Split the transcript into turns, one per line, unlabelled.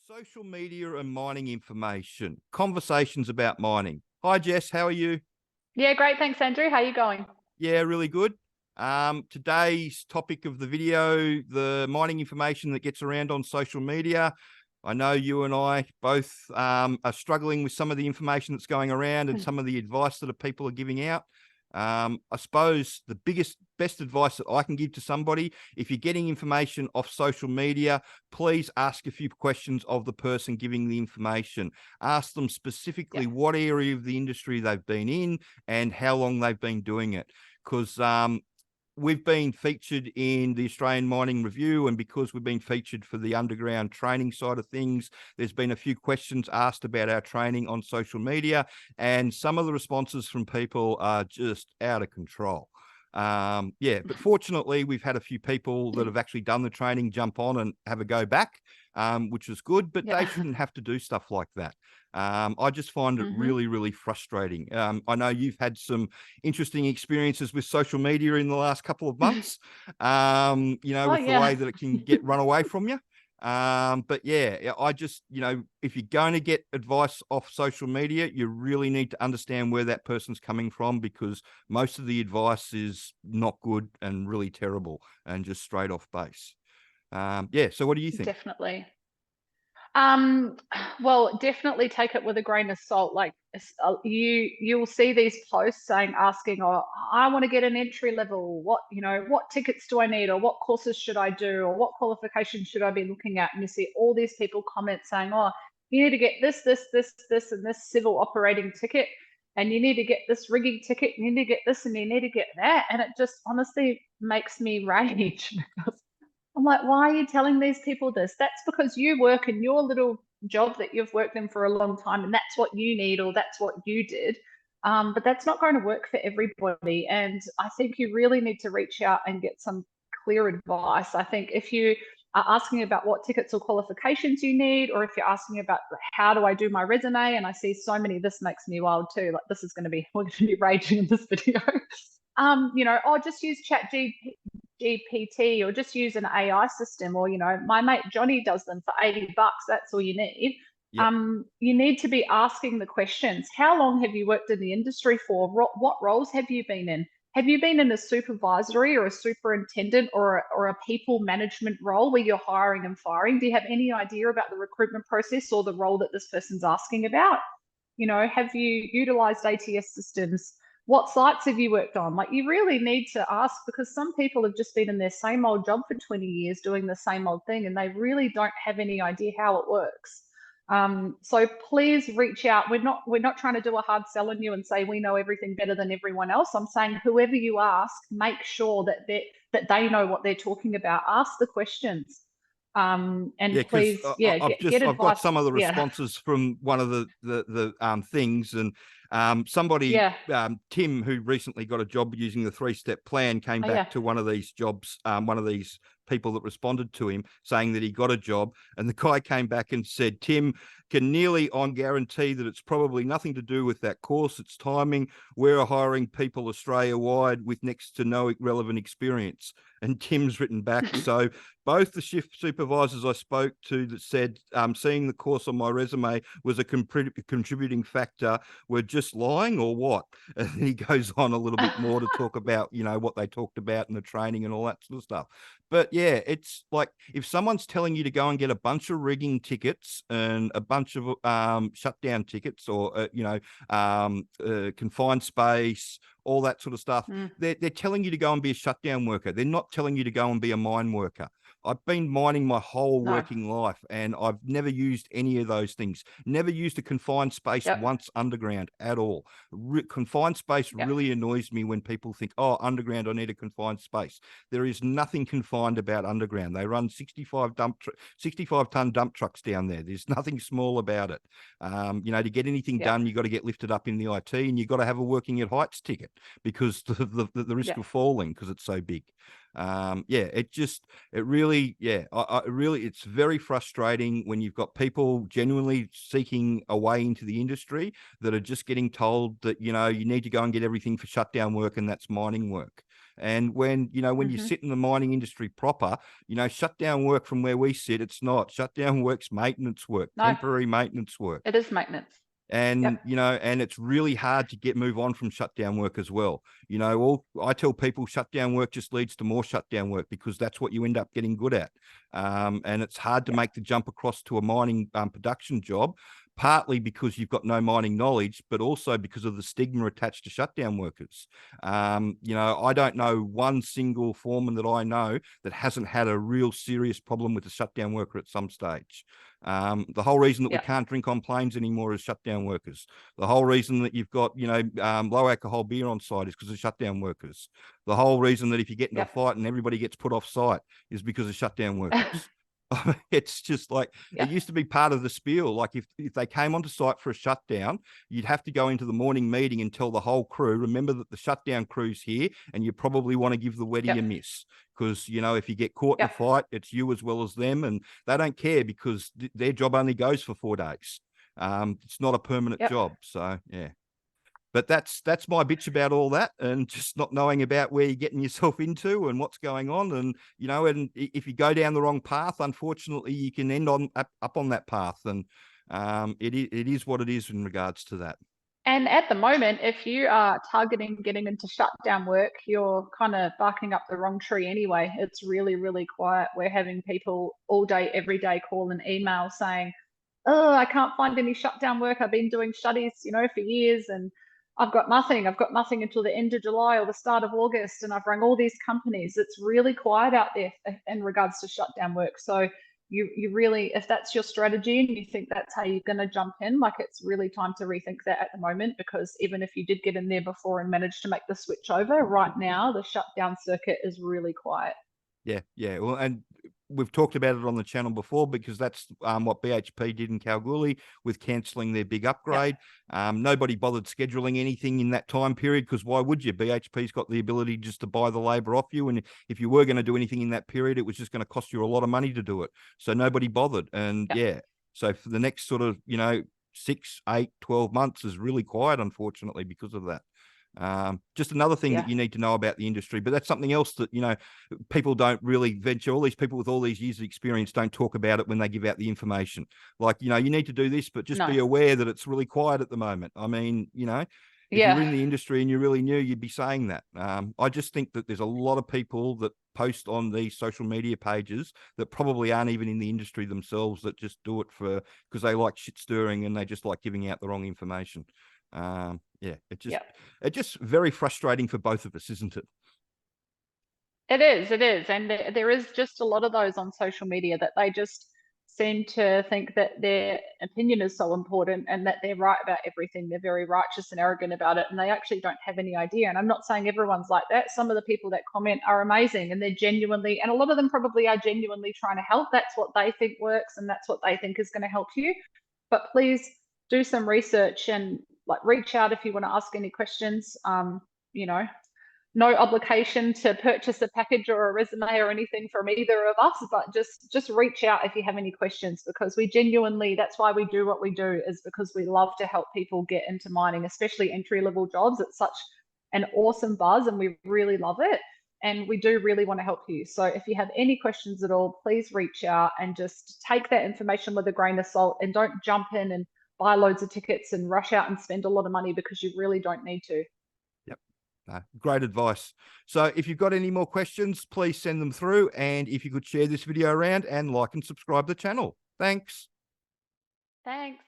Social media and mining information, conversations about mining. Hi, Jess. How are you?
Yeah, great. Thanks, Andrew. How are you going?
Yeah, really good. Today's topic of the video, the mining information that gets around on social media. I know you and I both are struggling with some of the information that's going around and some of the advice that people are giving out. I suppose the best advice that I can give to somebody, if you're getting information off social media, please ask a few questions of the person giving the information. Ask them specifically what area of the industry they've been in and how long they've been doing it. Because we've been featured in the Australian Mining Review, and because we've been featured for the underground training side of things, there's been a few questions asked about our training on social media, and some of the responses from people are just out of control. But fortunately, we've had a few people that have actually done the training jump on and have a go back, which is good, but they shouldn't have to do stuff like that. I just find it really, really frustrating. I know you've had some interesting experiences with social media in the last couple of months, with the way that it can get run away from you. I just, if you're going to get advice off social media, you really need to understand where that person's coming from, because most of the advice is not good and really terrible and just straight off base. So what do you think?
Definitely. Well, definitely take it with a grain of salt. Like you'll see these posts asking, "Oh, I want to get an entry level. What tickets do I need, or what courses should I do, or what qualifications should I be looking at?" And you see all these people comment saying, "Oh, you need to get this, and this civil operating ticket, and you need to get this rigging ticket, and you need to get this, and you need to get that," and it just honestly makes me rage. I'm like, why are you telling these people this? That's because you work in your little job that you've worked in for a long time, and that's what you need, or that's what you did. But that's not going to work for everybody. And I think you really need to reach out and get some clear advice. I think if you are asking about what tickets or qualifications you need, or if you're asking about how do I do my resume, and I see so many, this makes me wild too. Like, this is going to be, we're going to be raging in this video. Just use GPT, or just use an AI system, or my mate Johnny does them for $80. That's all you need.
Yep.
You need to be asking the questions. How long have you worked in the industry for? What roles have you been in? Have you been in a supervisory or a superintendent or a people management role where you're hiring and firing? Do you have any idea about the recruitment process or the role that this person's asking about? Have you utilized ATS systems? What sites have you worked on? Like, you really need to ask, because some people have just been in their same old job for 20 years doing the same old thing, and they really don't have any idea how it works. So please reach out. We're not trying to do a hard sell on you and say we know everything better than everyone else. I'm saying whoever you ask, make sure that they know what they're talking about. Ask the questions. Please, get advice.
I've got some of the responses from one of the things, and somebody, Tim, who recently got a job using the 3-step plan, came back to one of these jobs, one of these people that responded to him saying that he got a job, and the guy came back and said, "Tim, can nearly on guarantee that it's probably nothing to do with that course, it's timing. We're hiring people Australia-wide with next to no relevant experience." And Tim's written back, "So both the shift supervisors I spoke to that said seeing the course on my resume was a contributing factor were just lying, or what?" And then he goes on a little bit more to talk about, what they talked about in the training and all that sort of stuff. But yeah, it's like, if someone's telling you to go and get a bunch of rigging tickets and a bunch of shutdown tickets, or confined space, all that sort of stuff, they're telling you to go and be a shutdown worker. They're not telling you to go and be a mine worker. I've been mining my whole working life, and I've never used any of those things. Never used a confined space once underground at all. Confined space really annoys me when people think, "Oh, underground, I need a confined space." There is nothing confined about underground. They run 65-ton dump trucks down there. There's nothing small about it. To get anything done, you got to get lifted up in the IT, and you got to have a working at heights ticket, because the risk of falling, because it's so big. It's very frustrating when you've got people genuinely seeking a way into the industry that are just getting told that, you need to go and get everything for shutdown work, and that's mining work. And when, you know, when you sit in the mining industry proper, you know, shutdown work from where we sit, it's not. Shutdown work's maintenance work,
No,
temporary maintenance work.
it is maintenance.
And,
Yep.
you know, and it's really hard to move on from shutdown work as well. You know, I tell people shutdown work just leads to more shutdown work because that's what you end up getting good at. And it's hard to make the jump across to a mining production job, partly because you've got no mining knowledge, but also because of the stigma attached to shutdown workers. You know, I don't know one single foreman that I know that hasn't had a real serious problem with a shutdown worker at some stage. The whole reason that we can't drink on planes anymore is shutdown workers. The whole reason that you've got, you know, low alcohol beer on site is because of shutdown workers. The whole reason that if you get into a fight and everybody gets put off site is because of shutdown workers. It's just like, it used to be part of the spiel. Like if they came onto site for a shutdown, you'd have to go into the morning meeting and tell the whole crew, remember that the shutdown crew's here and you probably want to give the wetty a miss. Because, you know, if you get caught in a fight, it's you as well as them. And they don't care because their job only goes for 4 days. It's not a permanent job. So, yeah. But that's my bitch about all that, and just not knowing about where you're getting yourself into and what's going on. And, you know, and if you go down the wrong path, unfortunately, you can end up on that path. And it is what it is in regards to that.
And at the moment, if you are targeting getting into shutdown work, you're kind of barking up the wrong tree anyway. It's really, really quiet. We're having people all day, every day call and email saying, oh, I can't find any shutdown work. I've been doing shutties, you know, for years and I've got nothing. I've got nothing until the end of July or the start of August. And I've rung all these companies. It's really quiet out there in regards to shutdown work. So you really, if that's your strategy and you think that's how you're going to jump in, like it's really time to rethink that at the moment, because even if you did get in there before and manage to make the switch over, right now the shutdown circuit is really quiet.
Yeah. Well, and we've talked about it on the channel before because that's what BHP did in Kalgoorlie with cancelling their big upgrade. Nobody bothered scheduling anything in that time period because why would you? BHP's got the ability just to buy the labour off you. And if you were going to do anything in that period, it was just going to cost you a lot of money to do it. So nobody bothered. And so for the next sort of, you know, 6, 8, 12 months is really quiet, unfortunately, because of that. Just another thing that you need to know about the industry, but that's something else that, you know, people don't really venture. All these people with all these years of experience don't talk about it when they give out the information. Like, you know, you need to do this, but just be aware that it's really quiet at the moment. I mean, you know, if you're in the industry and you really knew, you'd be saying that. I just think that there's a lot of people that post on these social media pages that probably aren't even in the industry themselves, that just do it because they like shit stirring and they just like giving out the wrong information. It's just very frustrating for both of us, isn't it?
It is. And there is just a lot of those on social media that they just seem to think that their opinion is so important and that they're right about everything. They're very righteous and arrogant about it, and they actually don't have any idea. And I'm not saying everyone's like that. Some of the people that comment are amazing and they're genuinely, and a lot of them probably are genuinely trying to help. That's what they think works and that's what they think is going to help you. But please do some research and like reach out if you want to ask any questions. You know, no obligation to purchase a package or a resume or anything from either of us, but just reach out if you have any questions, because we genuinely, that's why we do what we do, is because we love to help people get into mining, especially entry-level jobs. It's such an awesome buzz and we really love it. And we do really want to help you. So if you have any questions at all, please reach out and just take that information with a grain of salt and don't jump in and buy loads of tickets and rush out and spend a lot of money, because you really don't need to.
Yep. Great advice. So if you've got any more questions, please send them through. And if you could share this video around and like and subscribe to the channel. Thanks.
Thanks.